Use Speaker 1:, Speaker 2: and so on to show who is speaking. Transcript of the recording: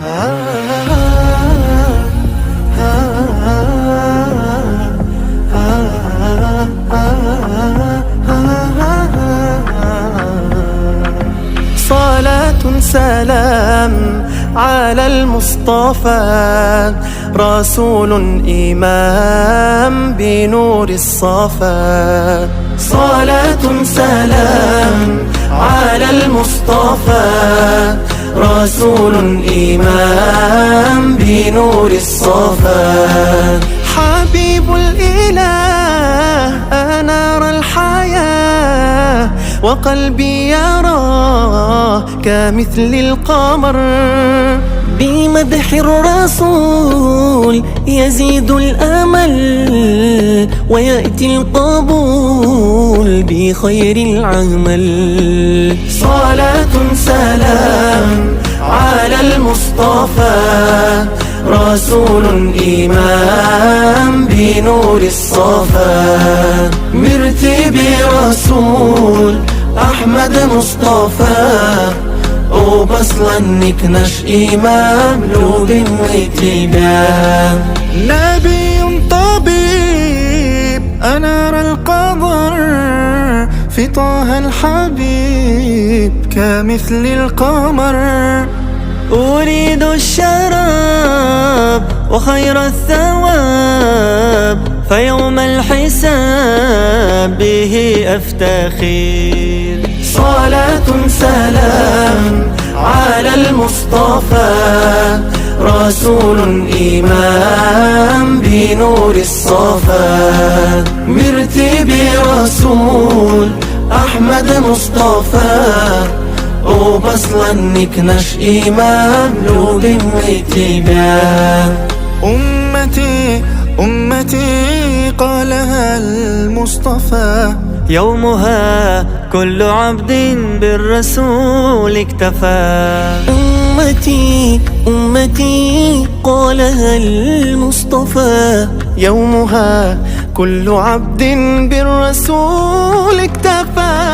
Speaker 1: صلاة سلام على المصطفى، رسول إمام بنور الصفا. صلاة سلام على المصطفى، رسول إمام بنور الصفا. حبيب الإله أنار الحياة، وقلبي يراه كمثل القمر. بمدح الرسول يزيد الأمل، ويأتي القبول بخير العمل. صلاة سلام على المصطفى، رسول إمام بنور الصفا. مرتبي رسول أحمد مصطفى، وبصلا نكنش إمام لو بالاتباع. نبي طبيب أنار القمر، في طه الحبيب كمثل القمر. أريد الشراب وخير الثواب، فيوم الحساب به أفتخر. صلاة سلام على المصطفى، رسول إمام بنور الصفا. مرتبي رسول أحمد مصطفى، وبصلا نكنش إمام لو بالاتباع. أمتي أمتي قالها المصطفى، يومها كل عبد بالرسول اكتفى. أمتي أمتي قالها المصطفى، يومها كل عبد بالرسول اكتفى.